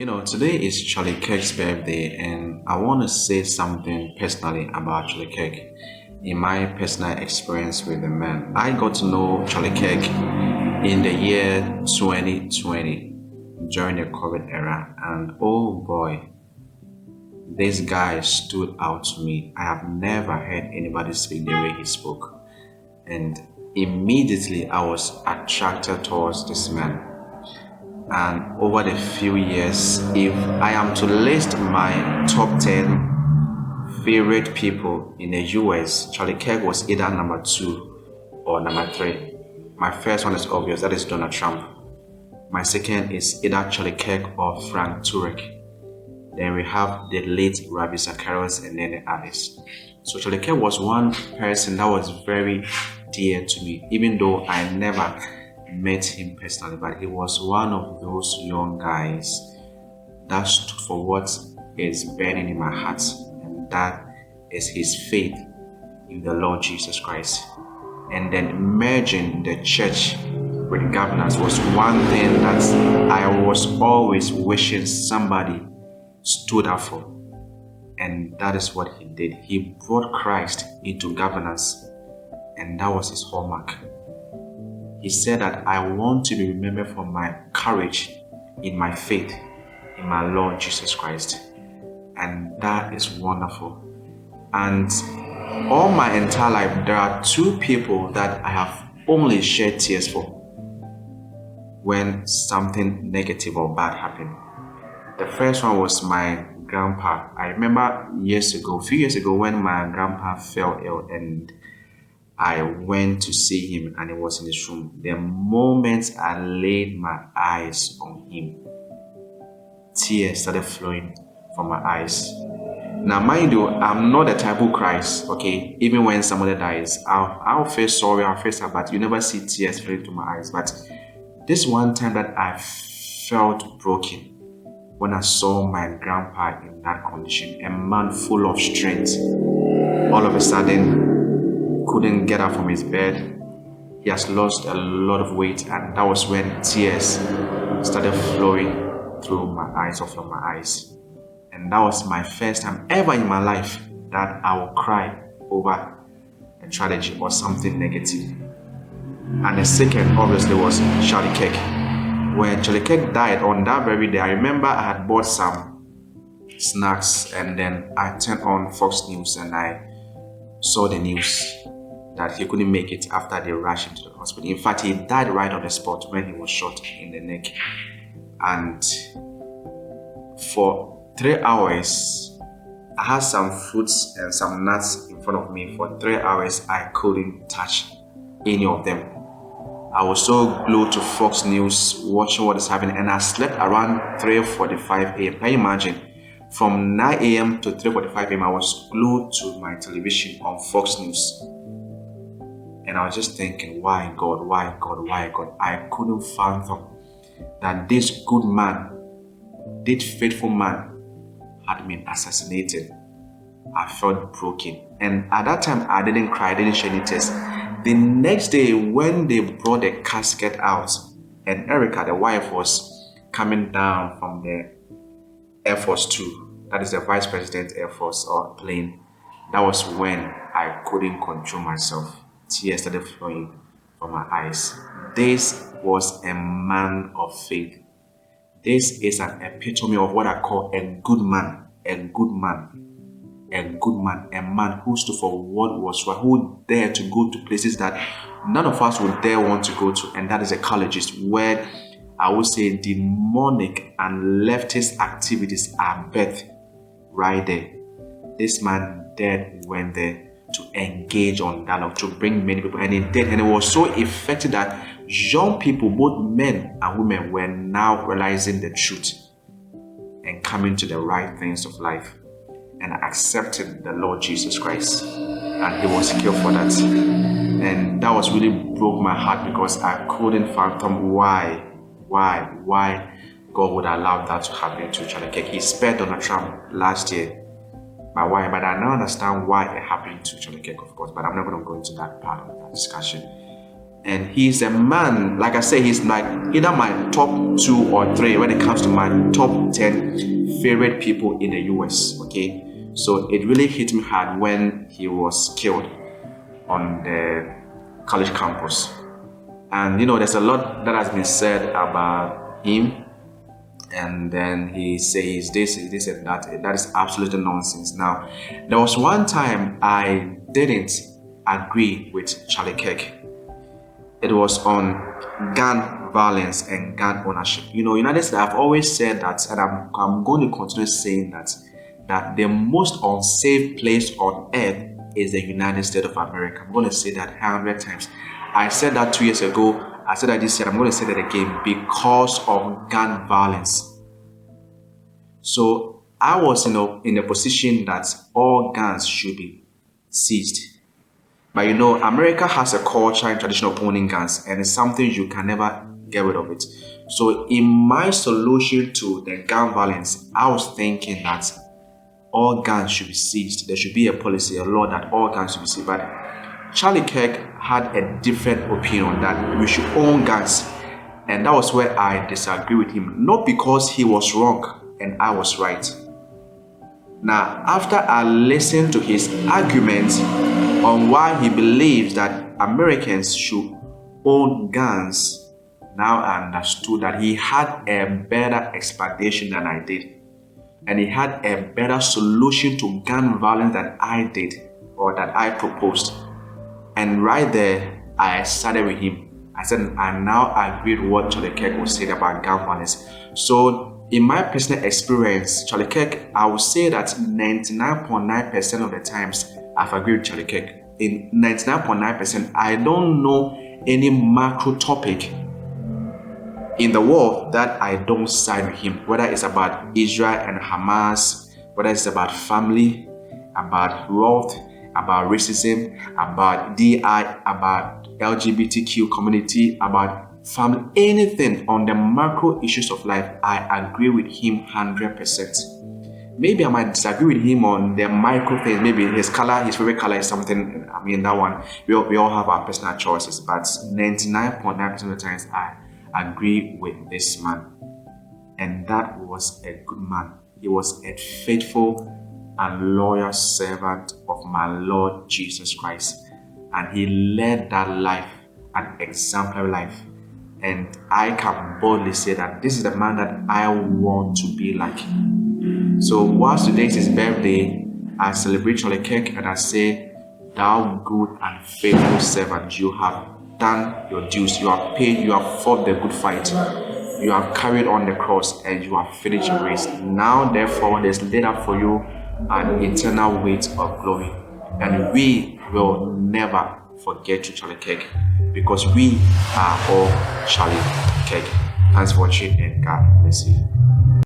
Today is Charlie Kirk's birthday, and I want to say something personally about Charlie Kirk. In my personal experience with the man, I got to know Charlie Kirk in the year 2020 during the COVID era, and oh boy, this guy stood out to me. I have never heard anybody speak the way he spoke, and immediately I was attracted towards this man. And over the few years, if I am to list my top 10 favorite people in the US, Charlie Kirk was either number two or number three. My first one is obvious, that is Donald Trump. My second is either Charlie Kirk or Frank Turek. Then we have the late Ravi Zacharias and then the others. So Charlie Kirk was one person that was very dear to me, even though I never met him personally, but he was one of those young guys that stood for what is burning in my heart, and that is his faith in the Lord Jesus Christ. And then merging the church with governance was one thing that I was always wishing somebody stood up for. And that is what he did. He brought Christ into governance, and that was his hallmark. He said that I want to be remembered for my courage in my faith in my Lord Jesus Christ. And that is wonderful. And all my entire life, there are two people that I have only shed tears for when something negative or bad happened. The first one was my grandpa. I remember a few years ago, when my grandpa fell ill and I went to see him and he was in his room. The moment I laid my eyes on him, tears started flowing from my eyes. Now, mind you, I'm not the type who cries, okay? Even when somebody dies, I'll feel sorry, I'll feel sad, but you never see tears flowing to my eyes. But this one time that I felt broken when I saw my grandpa in that condition, a man full of strength, all of a sudden, couldn't get up from his bed. He has lost a lot of weight, and that was when tears started flowing through my eyes or from my eyes. And that was my first time ever in my life that I will cry over a tragedy or something negative. And the second obviously was Charlie Kirk. When Charlie Kirk died on that very day, I remember I had bought some snacks, and then I turned on Fox News and I saw the news that he couldn't make it after they rushed him to the hospital. In fact, he died right on the spot when he was shot in the neck. And for 3 hours, I had some fruits and some nuts in front of me. For 3 hours, I couldn't touch any of them. I was so glued to Fox News, watching what is happening, and I slept around 3:45 a.m. Can you imagine? From 9 a.m. to 3:45 a.m., I was glued to my television on Fox News. And I was just thinking, why God, why God, why God? I couldn't fathom that this good man, this faithful man, had been assassinated. I felt broken. And at that time, I didn't cry, I didn't shed any tears. The next day, when they brought the casket out, and Erica, the wife, was coming down from the Air Force Two, that is the Vice President Air Force or plane, that was when I couldn't control myself. Tears started flowing from my eyes. This was a man of faith. This is an epitome of what I call a good man, a good man, a good man, a man who stood for what was right, who dared to go to places that none of us would dare want to go to, and that is a colleges where I would say demonic and leftist activities are birthed right there. This man dared went there to engage on dialogue, to bring many people, and it did, and it was so effective that young people, both men and women, were now realizing the truth and coming to the right things of life and accepting the Lord Jesus Christ. And he was killed for that. And that was really broke my heart, because I couldn't fathom why God would allow that to happen to Charlie Kirk. He spared Donald Trump last year. But why? But I now understand why it happened to Charlie Kirk, of course. But I'm not going to go into that part of that discussion. And he's a man, like I say, he's like either my top 2 or 3 when it comes to my top 10 favorite people in the US. Okay, so it really hit me hard when he was killed on the college campus. And there's a lot that has been said about him, and then he says this and that. That is absolutely nonsense. Now, there was one time I didn't agree with Charlie Kirk. It was on gun violence and gun ownership. United States, I've always said that, and I'm going to continue saying that the most unsafe place on earth is the United States of America. I'm going to say that 100 times. I said that 2 years ago. I said that this year. I'm going to say that again because of gun violence. So I was, in a position that all guns should be seized. But America has a culture and tradition of owning guns, and it's something you can never get rid of it. So in my solution to the gun violence, I was thinking that all guns should be seized. There should be a policy, a law that all guns should be seized. But Charlie Kirk had a different opinion that we should own guns. And that was where I disagree with him. Not because he was wrong and I was right. Now, after I listened to his arguments on why he believes that Americans should own guns, now I understood that he had a better explanation than I did. And he had a better solution to gun violence than I did, or that I proposed. And right there, I started with him. I said, I now agree with what Charlie Kirk was saying about gun violence. So, in my personal experience, Charlie Kirk, I would say that 99.9% of the times, I've agreed with Charlie Kirk. In 99.9%, I don't know any macro topic in the world that I don't side with him. Whether it's about Israel and Hamas, whether it's about family, about wealth, about racism, about DI, about LGBTQ community, about family, anything on the macro issues of life, I agree with him 100%. Maybe I might disagree with him on the micro things. Maybe his favorite color is something, that one, we all have our personal choices, but 99.9% of the times, I agree with this man. And that was a good man. He was a faithful and loyal servant of my Lord Jesus Christ. And he led that life, an exemplary life. And I can boldly say that this is the man that I want to be like. So whilst today is his birthday, I celebrate Charlie Kirk and I say, thou good and faithful servant, you have done your dues, you have paid, you have fought the good fight, you have carried on the cross, and you have finished your race. Now therefore there's laid up for you an eternal weight of glory. And we will never forget you, Charlie Kirk, because we are all Charlie Kirk. Thanks for watching and God bless you.